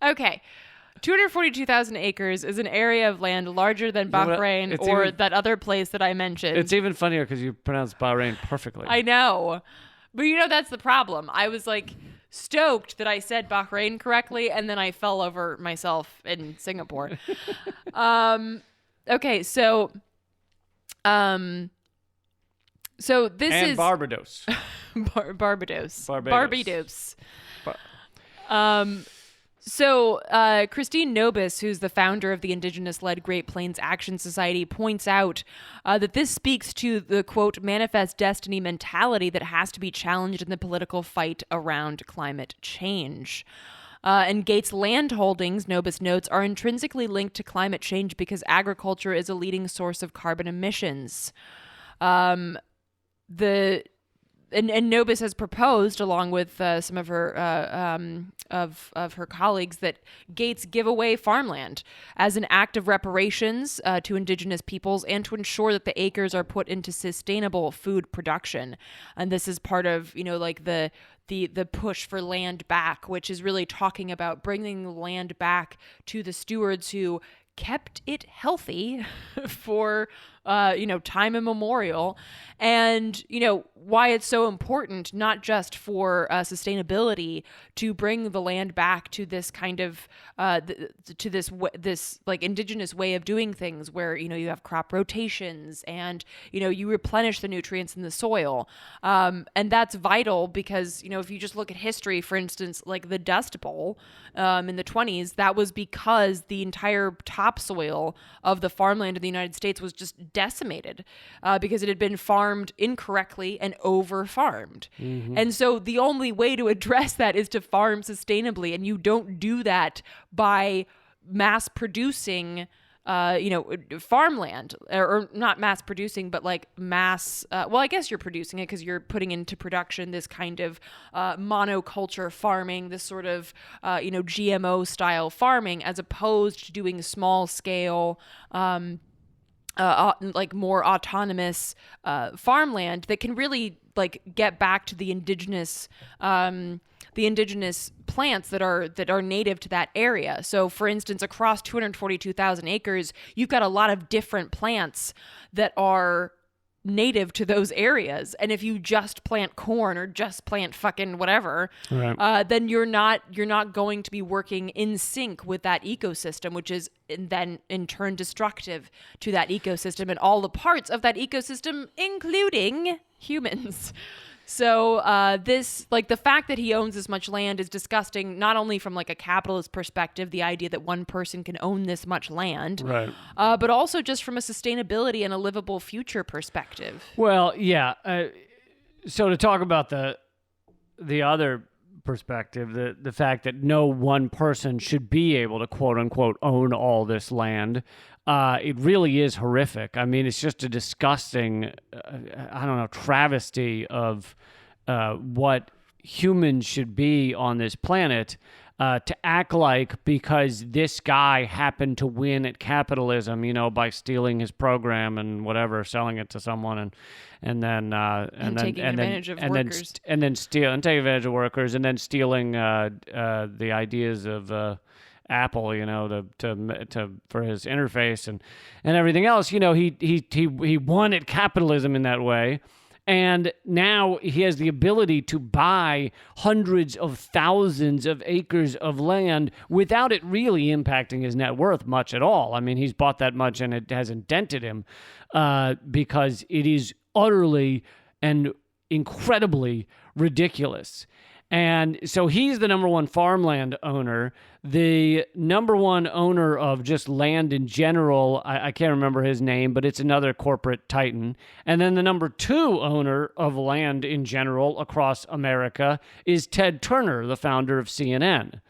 Okay. 242,000 acres is an area of land larger than Bahrain that other place that I mentioned. It's even funnier because you pronounce Bahrain perfectly. I know. But that's the problem. I was like stoked that I said Bahrain correctly, and then I fell over myself in Singapore. Okay, so this is Barbados. Barbados. So Christine Nobis, who's the founder of the Indigenous-led Great Plains Action Society, points out that this speaks to the, quote, manifest destiny mentality that has to be challenged in the political fight around climate change. And Gates' land holdings, Nobis notes, are intrinsically linked to climate change because agriculture is a leading source of carbon emissions. And Nobis has proposed, along with some of her of her colleagues, that Gates give away farmland as an act of reparations to Indigenous peoples and to ensure that the acres are put into sustainable food production. And this is part of the push for land back, which is really talking about bringing the land back to the stewards who kept it healthy for time immemorial, and why it's so important, not just for sustainability, to bring the land back to this kind of to this like indigenous way of doing things, where you have crop rotations and you replenish the nutrients in the soil, and that's vital because if you just look at history, for instance, like the Dust Bowl in the 1920s, that was because the entire topsoil of the farmland in the United States was just decimated because it had been farmed incorrectly and over-farmed. Mm-hmm. And so the only way to address that is to farm sustainably, and you don't do that by mass producing farmland, or not mass producing, but like mass, well, I guess you're producing it because you're putting into production this kind of monoculture farming, this sort of, GMO style farming, as opposed to doing small scale, like more autonomous farmland that can really like get back to the indigenous plants that are native to that area. So for instance, across 242,000 acres, you've got a lot of different plants that are native to those areas. And if you just plant corn or just plant fucking whatever, right, then you're not going to be working in sync with that ecosystem, which is then in turn destructive to that ecosystem and all the parts of that ecosystem, including humans. So this, like, the fact that he owns this much land is disgusting, not only from like a capitalist perspective, the idea that one person can own this much land, right? But also just from a sustainability and a livable future perspective. Well, yeah. So to talk about the other perspective, the fact that no one person should be able to quote unquote own all this land, it really is horrific. I mean, it's just a disgusting, I don't know, travesty of what humans should be on this planet. To act like because this guy happened to win at capitalism, by stealing his program and whatever, selling it to someone, and then taking advantage of workers, and then taking advantage of workers, and then stealing the ideas of Apple, to for his interface and everything else. He won at capitalism in that way. And now he has the ability to buy hundreds of thousands of acres of land without it really impacting his net worth much at all. I mean, he's bought that much and it hasn't dented him because it is utterly and incredibly ridiculous. And so he's the number one farmland owner. The number one owner of just land in general, I can't remember his name, but it's another corporate titan. And then the number two owner of land in general across America is Ted Turner, the founder of CNN.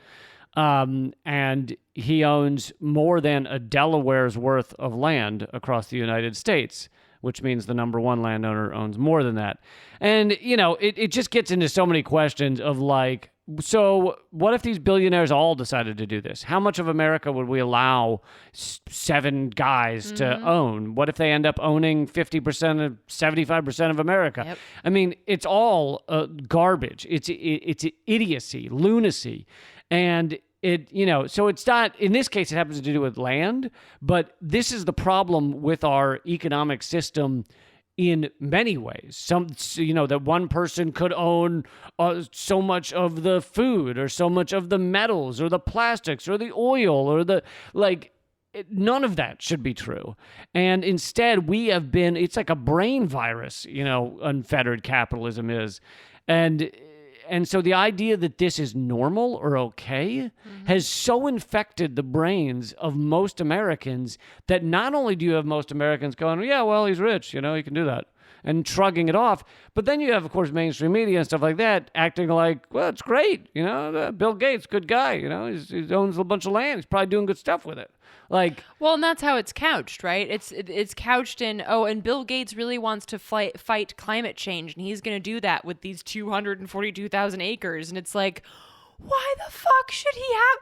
And he owns more than a Delaware's worth of land across the United States, which means the number one landowner owns more than that. And, it just gets into so many questions of like, so what if these billionaires all decided to do this? How much of America would we allow 7 guys to own? What if they end up owning 50% of 75% of America? Yep. I mean, it's all garbage. It's idiocy, lunacy. And so it's not, in this case, it happens to do with land, but this is the problem with our economic system in many ways. That one person could own so much of the food or so much of the metals or the plastics or the oil or none of that should be true. And instead it's like a brain virus, unfettered capitalism is. And so the idea that this is normal or okay has so infected the brains of most Americans that not only do you have most Americans going, yeah, well, he's rich, he can do that, and shrugging it off, but then you have, of course, mainstream media and stuff like that acting like, well, it's great, Bill Gates, good guy, he owns a bunch of land, he's probably doing good stuff with it. Well, and that's how it's couched, right? It's couched in, and Bill Gates really wants to fight climate change, and he's going to do that with these 242,000 acres, and it's like, why the fuck should he have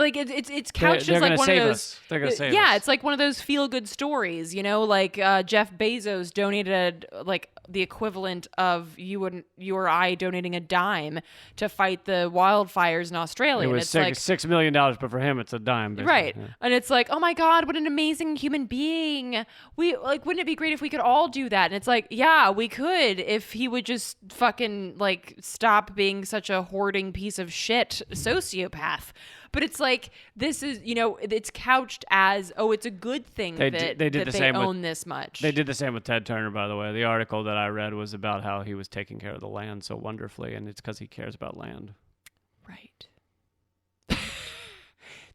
it's couched as like one of those. They're gonna save us. Yeah, it's like one of those feel good stories, Jeff Bezos donated like the equivalent of you or I donating a dime to fight the wildfires in Australia. It was $6 million, but for him it's a dime, basically. Right. Yeah. And it's like, oh my God, what an amazing human being. Wouldn't it be great if we could all do that? And it's like, yeah, we could if he would just fucking stop being such a hoarding piece of shit sociopath. But it's like, this is, it's couched as, it's a good thing that they own this much. They did the same with Ted Turner, by the way. The article that I read was about how he was taking care of the land so wonderfully, and it's because he cares about land. Right.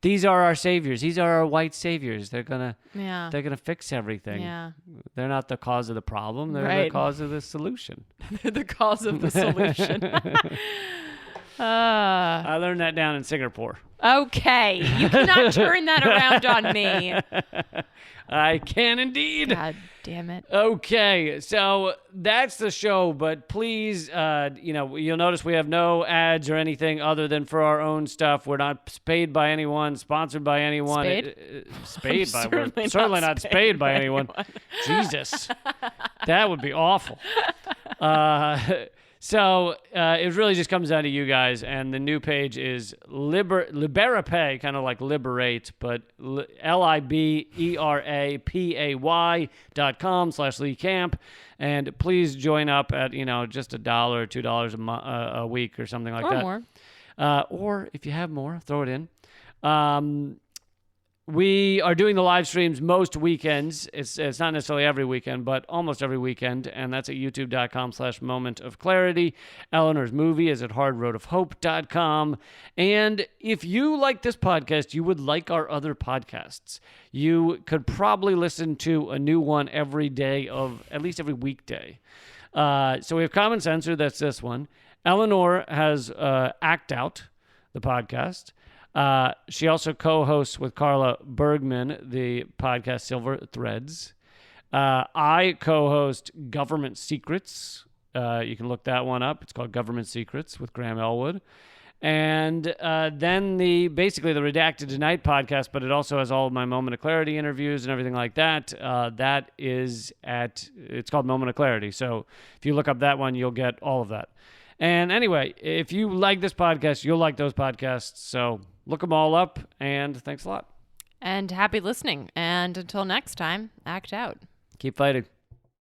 These are our saviors. These are our white saviors. They're gonna fix everything. Yeah. They're not the cause of the problem. They're the cause of the solution. They're the cause of the solution. I learned that down in Singapore. Okay. You cannot turn that around on me. I can indeed. God damn it. Okay, so that's the show, but please, you'll notice we have no ads or anything other than for our own stuff. We're not paid by anyone, sponsored by anyone. Spayed? Certainly not spayed by anyone. Jesus. That would be awful. So it really just comes down to you guys, and the new page is Liberapay, kind of like liberate, but LIBERAPAY.com/Lee Camp, and please join up at just $1 or $2 a week or something like that, or more. Or if you have more, throw it in. We are doing the live streams most weekends. It's not necessarily every weekend, but almost every weekend. And that's at youtube.com/momentofclarity. Eleanor's movie is at hardroadofhope.com. And if you like this podcast, you would like our other podcasts. You could probably listen to a new one every day of at least every weekday. So we have Common Censor. That's this one. Eleanor has Act Out, the podcast. She also co-hosts with Carla Bergman the podcast Silver Threads. I co-host Government Secrets. You can look that one up. It's called Government Secrets with Graham Elwood. And then basically the Redacted Tonight podcast, but it also has all of my Moment of Clarity interviews and everything like that. It's called Moment of Clarity. So if you look up that one, you'll get all of that. And anyway, if you like this podcast, you'll like those podcasts. So look them all up, and thanks a lot. And happy listening. And until next time, act out. Keep fighting.